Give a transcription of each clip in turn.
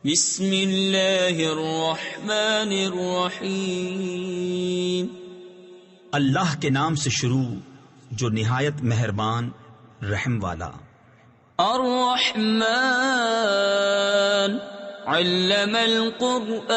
بسم اللہ الرحمن الرحیم۔ اللہ کے نام سے شروع جو نہایت مہربان رحم والا۔ الرحمن علم القرآن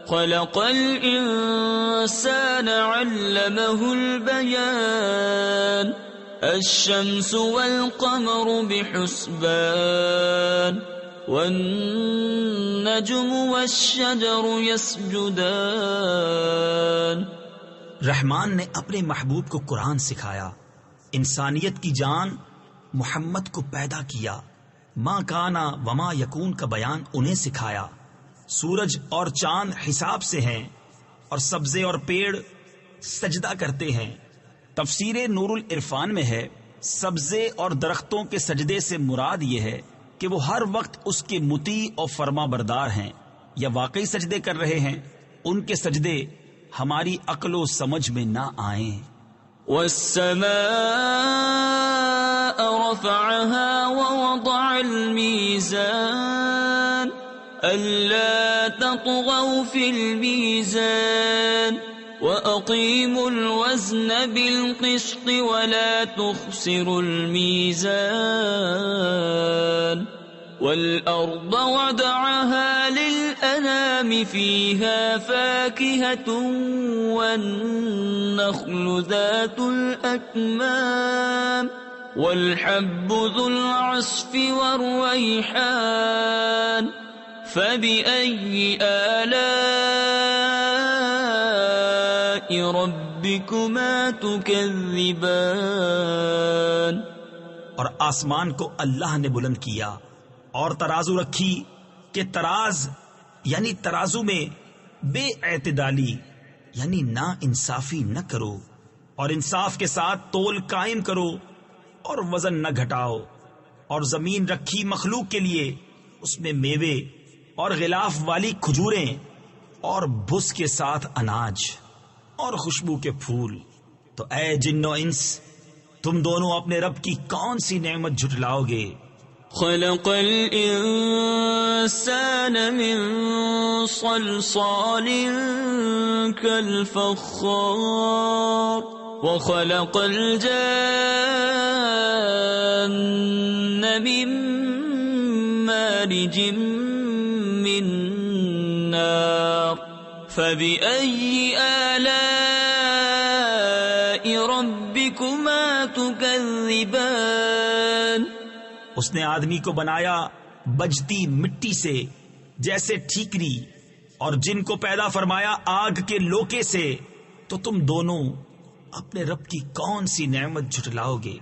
خلق الانسان علمه البیان الشمس والقمر بحسبان والنجم والشجر يسجدان۔ رحمان نے اپنے محبوب کو قرآن سکھایا، انسانیت کی جان محمد کو پیدا کیا، ما کانا وما یکون کا بیان انہیں سکھایا۔ سورج اور چاند حساب سے ہیں اور سبزے اور پیڑ سجدہ کرتے ہیں۔ تفسیر نور العرفان میں ہے، سبزے اور درختوں کے سجدے سے مراد یہ ہے کہ وہ ہر وقت اس کے مطیع اور فرما بردار ہیں یا واقعی سجدے کر رہے ہیں۔ ان کے سجدے ہماری عقل و سمجھ میں نہ آئیں۔ والسماء رفعها ووضع الميزان ألا تطغوا في الميزان وأقيموا الوزن بالقسط ولا تخسروا الميزان والأرض وضعها للأنام فيها فاكهة والنخل ذات الأكمام والحب ذو العصف والريحان فبأي آلاء ربكما تكذبان۔ اور آسمان کو اللہ نے بلند کیا اور ترازو رکھی کہ تراز یعنی ترازو میں بے اعتدالی یعنی نا انصافی نہ کرو، اور انصاف کے ساتھ تول قائم کرو اور وزن نہ گھٹاؤ۔ اور زمین رکھی مخلوق کے لیے، اس میں میوے اور غلاف والی کھجوریں اور بھس کے ساتھ اناج اور خوشبو کے پھول۔ تو اے جن و انس، تم دونوں اپنے رب کی کون سی نعمت جھٹلاؤ گے؟ خلق الانسان من صلصال كالفخار وخلق الجان من مارج من نار فبأي آلاء ربكما تكذبان۔ اس نے آدمی کو بنایا بجتی مٹی سے جیسے ٹھیکری، اور جن کو پیدا فرمایا آگ کے لوکے سے، تو تم دونوں اپنے رب کی کون سی نعمت جھٹلاؤ گے؟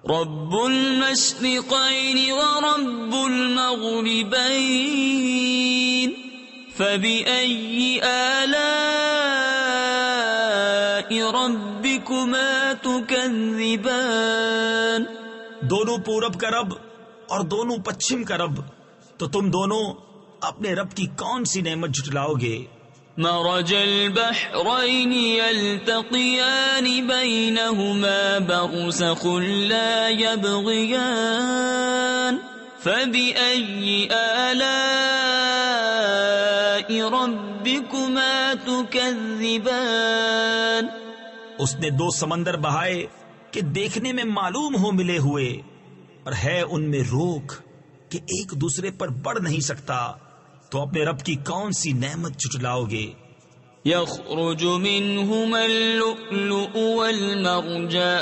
رب المشرقین ورب المغربین فبأي آلاء ربكما تكذبان۔ دونوں پورب کا رب اور دونوں پچھم کا رب، تو تم دونوں اپنے رب کی کون سی نعمت جھٹلاؤ گے؟ مرج البحرین یلتقیان بینہما برزخ لا یبغیان فبأي آلاء ربكما تكذبان۔ اس نے دو سمندر بہائے کہ دیکھنے میں معلوم ہو ملے ہوئے، اور ہے ان میں روک کہ ایک دوسرے پر بڑھ نہیں سکتا، تو اپنے رب کی کون سی نعمت جھٹلاؤ گے؟ یخرج منہما اللؤلؤ والمرجان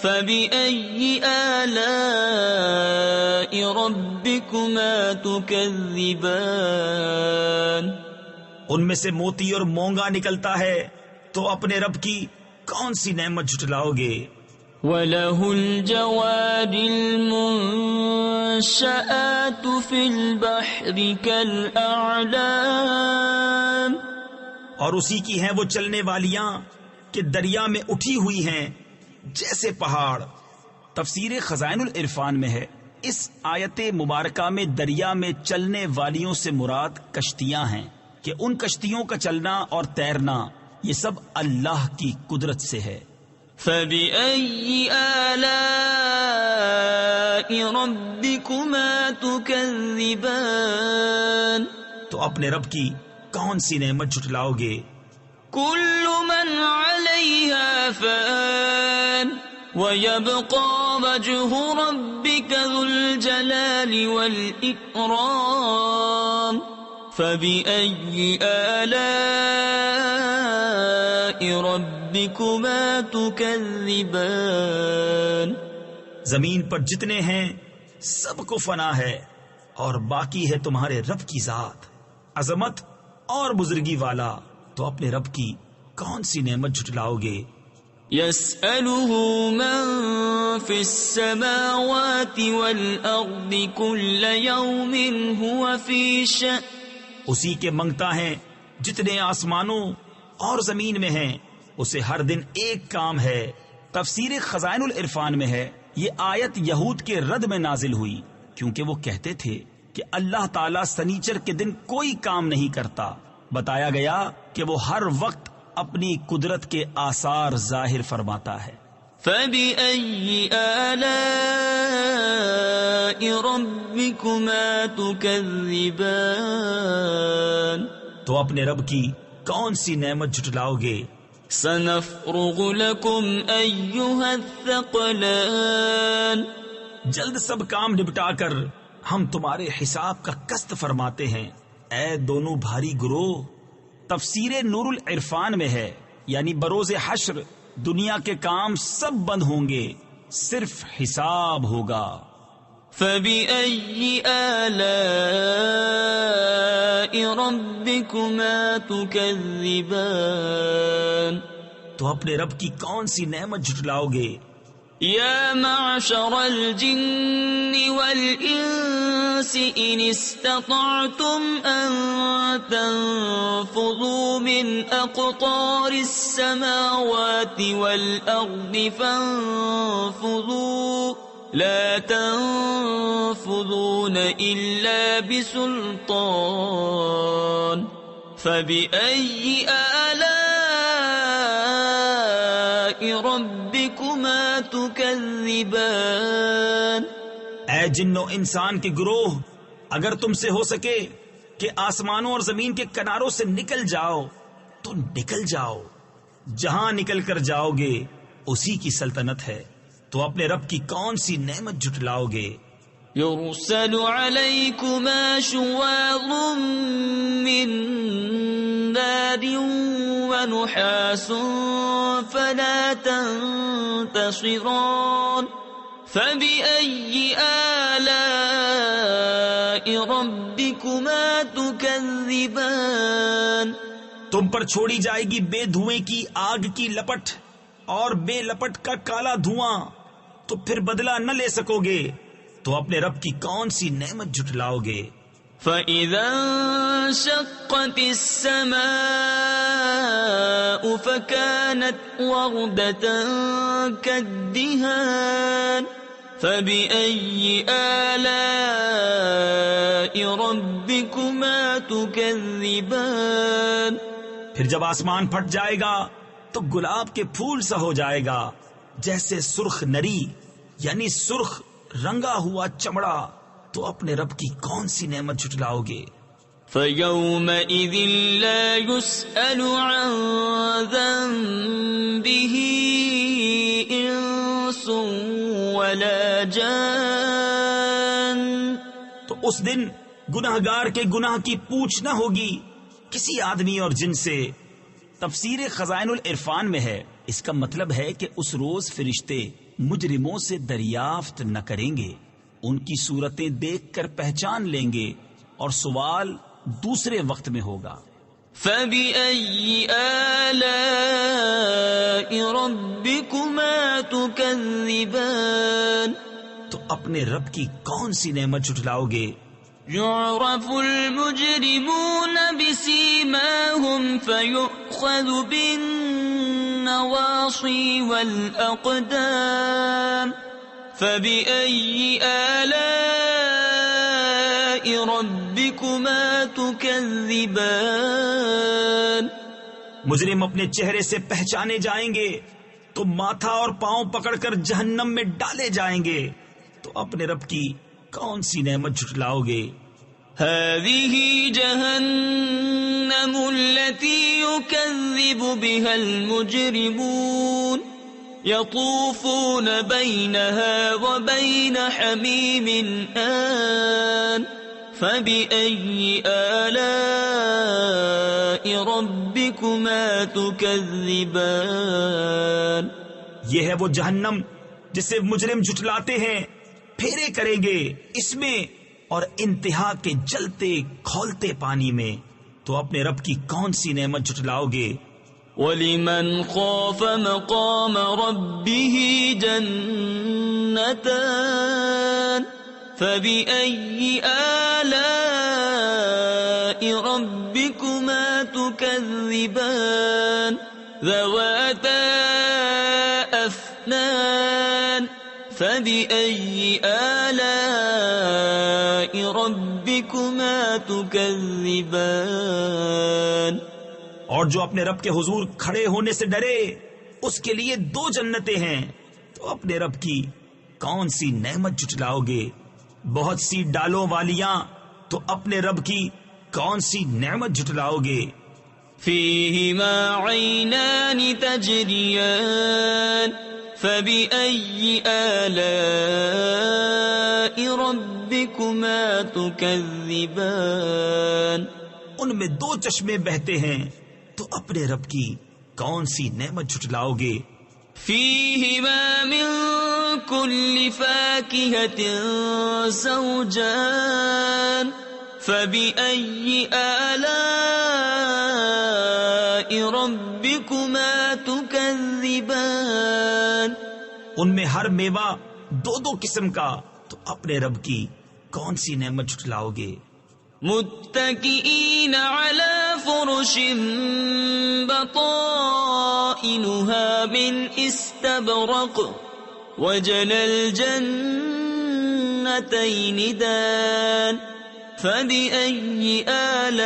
فبأي آلاء ربكما تكذبان۔ ان میں سے موتی اور مونگا نکلتا ہے، تو اپنے رب کی کون سی نعمت جھٹلاؤ گے؟ وَلَهُ الْجَوَارِ الْمُنشَآتُ فِي الْبَحْرِ كَالْأَعْلَامِ، اور اسی کی ہیں وہ چلنے والیاں کہ دریا میں اٹھی ہوئی ہیں جیسے پہاڑ۔ تفسیر خزائن العرفان میں ہے، اس آیت مبارکہ میں دریا میں چلنے والیوں سے مراد کشتیاں ہیں کہ ان کشتیوں کا چلنا اور تیرنا یہ سب اللہ کی قدرت سے ہے۔ فبأي آلاء ربكما تكذبان تو اپنے رب کی کون سی نعمت جھٹلاؤ گے؟ كل من عليها فان ويبقى وجه ربك ذو الجلال والإكرام فبأي آلاء ربكما تكذبان زمین پر جتنے ہیں سب کو فنا ہے، اور باقی ہے تمہارے رب کی ذات عظمت اور بزرگی والا، تو اپنے رب کی کون سی نعمت جھٹلاؤ گے؟ يسأله من في السماوات والأرض كل يوم هو في شأن اسی کے منگتا ہے جتنے آسمانوں اور زمین میں ہیں، اسے ہر دن ایک کام ہے۔ تفسیر خزائن العرفان میں ہے، یہ آیت یہود کے رد میں نازل ہوئی، کیونکہ وہ کہتے تھے کہ اللہ تعالیٰ سنیچر کے دن کوئی کام نہیں کرتا۔ بتایا گیا کہ وہ ہر وقت اپنی قدرت کے آثار ظاہر فرماتا ہے۔ فبأي آلاء ربكما تكذبان تو اپنے رب کی کون سی نعمت جھٹلاؤ گے؟ سنفرغ لكم أيها الثقلان جلد سب کام نپٹا کر ہم تمہارے حساب کا قسط فرماتے ہیں، اے دونوں بھاری گروہ۔ تفسیر نور العرفان میں ہے، یعنی بروز حشر دنیا کے کام سب بند ہوں گے، صرف حساب ہوگا۔ فبأي آلاء ربكما تكذبان تو اپنے رب کی کون سی نعمت جھٹلاؤ گے؟ يا معشر الجن والإنس إن استطعتم أن تنفذوا من أقطار السماوات والأرض فانفذوا لا تنفذون إلا بسلطان فبأي آلاء ربكما تكذبان اے جن و انسان کے گروہ، اگر تم سے ہو سکے کہ آسمانوں اور زمین کے کناروں سے نکل جاؤ تو نکل جاؤ، جہاں نکل کر جاؤ گے اسی کی سلطنت ہے، تو اپنے رب کی کون سی نعمت جھٹلاؤ گے؟ يرسل عليكما شواظ من نار ونحاس فلا تنتصران فبأي آلاء ربكما تكذبان تم پر چھوڑی جائے گی بے دھوئیں کی آگ کی لپٹ اور بے لپٹ کا کالا دھواں، تو پھر بدلہ نہ لے سکو گے، تو اپنے رب کی کون سی نعمت جھٹلاؤ گے؟ فَإِذَا انشَقَّتِ السَّمَاءُ فَكَانَتْ وَرْدَةً كَالدِّهَانِ فَبِأَيِّ آلَاءِ رَبِّكُمَا تُكَذِّبَانِ پھر جب آسمان پھٹ جائے گا تو گلاب کے پھول سا ہو جائے گا، جیسے سرخ نری یعنی سرخ رنگا ہوا چمڑا، تو اپنے رب کی کون سی نعمت جھٹلاؤ گے؟ فَيَوْمَئِذٍ لَا يُسْأَلُ عَنْ ذَنبِهِ إِنسٌ وَلَا جَانٌ تو اس دن گناہگار کے گناہ کی پوچھ نہ ہوگی کسی آدمی اور جن سے۔ تفسیر خزائن العرفان میں ہے، اس کا مطلب ہے کہ اس روز فرشتے مجرموں سے دریافت نہ کریں گے، ان کی صورتیں دیکھ کر پہچان لیں گے، اور سوال دوسرے وقت میں ہوگا۔ فَبِأَيِّ آلَاءِ رَبِّكُمَا تُكَذِّبَانِ تو اپنے رب کی کون سی نعمت جھٹلاؤ گے؟ يُعْرَفُ الْمُجْرِمُونَ بِسِيمَاهُمْ فَيُؤْخَذُ بِالنَّوَاصِي وَالْأَقْدَامِ فَبِأَيِّ آلَاءِ رَبِّكُمَا تُكَذِّبَانِ مجرم اپنے چہرے سے پہچانے جائیں گے، تو ماتھا اور پاؤں پکڑ کر جہنم میں ڈالے جائیں گے، تو اپنے رب کی کون سی نعمت جھٹلاؤ گے؟ هذه جهنم التي يكذب بها المجرمون يطوفون بينها وبين حميم آن فبأي آلاء ربكما تكذبان۔ یہ ہے وہ جہنم جسے مجرم جھٹلاتے ہیں، پھیرے کریں گے اس میں اور انتہا کے جلتے کھولتے پانی میں، تو اپنے رب کی کون سی نعمت جھٹلاؤ گے؟ وَلِمَنْ خَافَ مَقَامَ رَبِّهِ جَنَّتَانِ فَبِأَيِّ آلَاءِ رَبِّكُمَا تُكَذِّبَانِ ذَوَاتَا أَفْنَانٍ فَبِأَيِّ آلَاءِ رَبِّكُمَا تُكَذِّبَانِ۔ اور جو اپنے رب کے حضور کھڑے ہونے سے ڈرے اس کے لیے 2 جنتیں ہیں، تو اپنے رب کی کون سی نعمت جھٹلاؤ گے؟ بہت سی ڈالوں والیاں، تو اپنے رب کی کون سی نعمت جھٹلاؤ گے؟ فِيهِمَا عَيْنَانِ تَجْرِيَانِ فَبِأَيِّ آلَاءِ رَبِّكُمَا تُكَذِّبَانِ۔ ان میں 2 چشمے بہتے ہیں، تو اپنے رب کی کون سی نعمت جھٹلاؤ گے؟ فِيهِمَا مِن كُلِّ فَاكِهَةٍ زَوْجَانِ فَبِأَيِّ آلَاءِ رَبِّكُمَا تُكَذِّبَانِ۔ ان میں ہر میوہ 2 قسم کا، تو اپنے رب کی کون سی نعمت جھٹلاؤ گے؟ متكئين على فرش بطائنها من استبرق وجنى الجنتين دان فبأي آلاء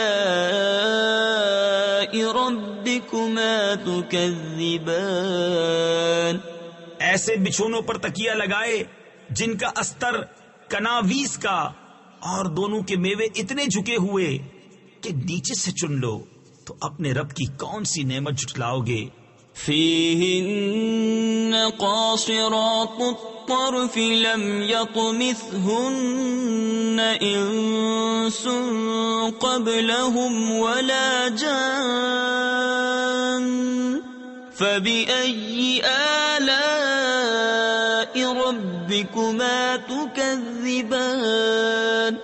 ربكما تكذبان۔ ایسے بچھونوں پر تکیہ لگائے جن کا استر کناویس کا، اور دونوں کے میوے اتنے جھکے ہوئے کہ نیچے سے چن لو، تو اپنے رب کی کون سی نعمت جھٹلاؤ گے؟ فِيهِنَّ قَاصِرَاتُ الطَّرْفِ لَمْ يَطْمِثْهُنَّ إِنسٌ قَبْلَهُمْ وَلَا جَانٌّ فَبِأَيِّ آلَاءِ رَبِّكُمَا تُكَذِّبَانِ۔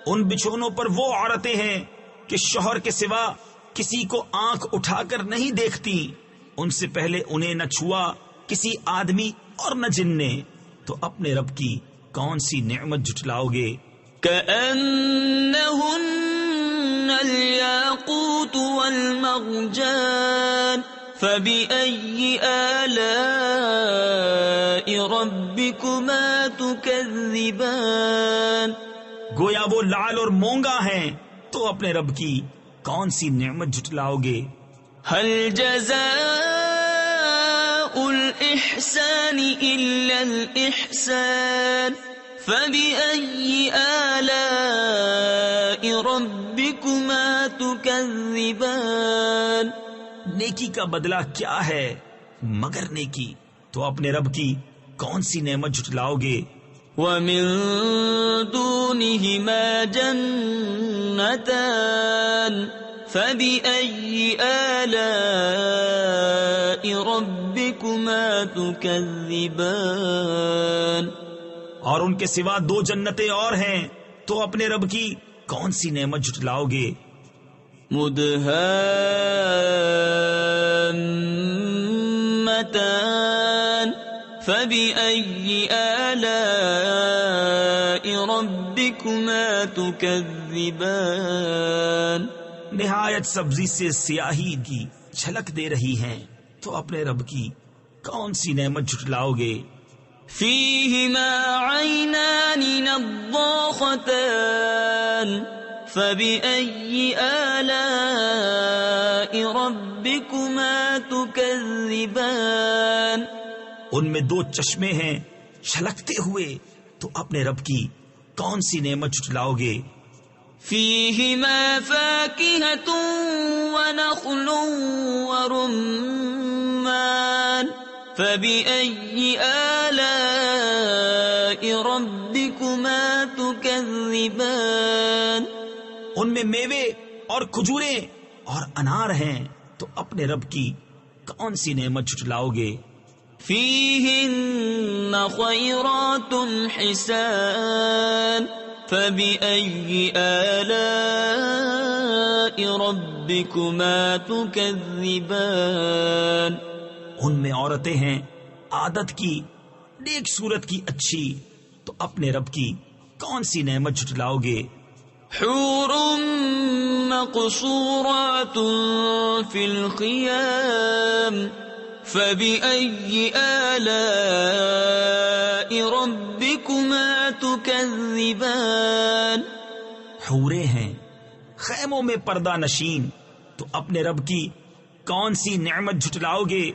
ان بچھونوں پر وہ عورتیں ہیں کہ شوہر کے سوا کسی کو آنکھ اٹھا کر نہیں دیکھتی، ان سے پہلے انہیں نہ چھوا کسی آدمی اور نہ جن نے، تو اپنے رب کی کون سی نعمت جھٹلاؤ گے؟ كَأَنَّهُنَّ الْيَاقُوتُ وَالْمَرْجَانُ فَبِأَيِّ آلَاءِ رَبِّكُمَا تُكَذِّبَانِ۔ گویا وہ لال اور مونگا ہیں، تو اپنے رب کی کون سی نعمت جھٹلاؤ گے؟ هَلْ جَزَاءُ الْإِحْسَانِ إِلَّا الْإِحْسَانُ فَبِأَيِّ آلَاءِ رَبِّكُمَا تُكَذِّبَانِ۔ نیکی کا بدلہ کیا ہے مگر نیکی، تو اپنے رب کی کون سی نعمت جھٹلاؤ گے؟ وَمِن دُونِهِمَا جَنَّتَانِ فَبِأَيِّ آلَاءِ رَبِّكُمَا تُكَذِّبَانِ۔ اور ان کے سوا 2 جنتیں اور ہیں، تو اپنے رب کی کون سی نعمت جھٹلاؤ گے؟ مُدْهَامَّتَانِ فَبِأَيِّ آلَاءِ رَبِّكُمَا تُكَذِّبَانِ۔ نہایت سبزی سے سیاہی کی جھلک دے رہی ہیں، تو اپنے رب کی کون سی نعمت جھٹلاؤ گے؟ فِيهِمَا عَيْنَانِ نَضَّاخَتَانِ فبأي آلاء ربكما تكذبان ان میں دو چشمے ہیں چھلکتے ہوئے، تو اپنے رب کی کون سی نعمت جھٹلاؤ گے؟ فيهما فاكهة ونخل ورمان فبأي آلاء ربكما تكذبان ان میں میوے اور کھجوریں اور انار ہیں، تو اپنے رب کی کون سی نعمت جھٹلاؤ گے؟ فيهن خيرات حسان فبأي آلاء ربكما تكذبان ان میں عورتیں ہیں عادت کی، نیک صورت کی اچھی، تو اپنے رب کی کون سی نعمت جھٹلاؤ گے؟ حور مقصورات في الخيام فبأي آلاء ربكما تكذبان حوریں ہیں خیموں میں پردہ نشین، تو اپنے رب کی کون سی نعمت جھٹلاؤ گے؟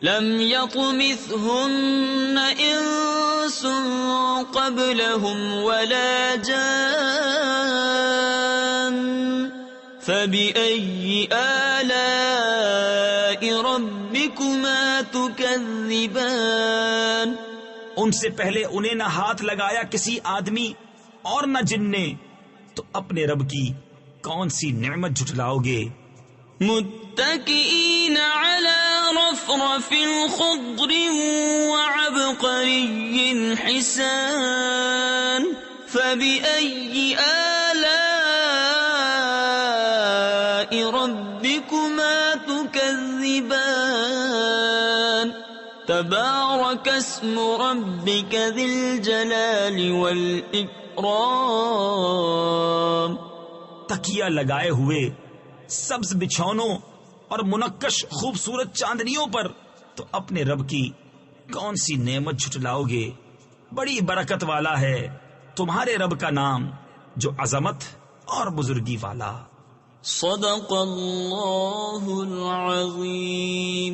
لم يطمثهن انس قبلهم ولا جان فبأي آلاء ربكما تكذبان ان سے پہلے انہیں نہ ہاتھ لگایا کسی آدمی اور نہ جن نے، تو اپنے رب کی کون سی نعمت جھٹلاؤ گے؟ متكئين على رفرف خضر وعبقري حسان فبأي آلاء ربكما تكذبان تبارك اسم ربك ذي الجلال والإكرام تکیہ لگائے ہوئے سبز بچھونوں اور منقش خوبصورت چاندنیوں پر، تو اپنے رب کی کون سی نعمت جھٹلاؤ گے؟ بڑی برکت والا ہے تمہارے رب کا نام، جو عظمت اور بزرگی والا۔ صدق اللہ العظیم۔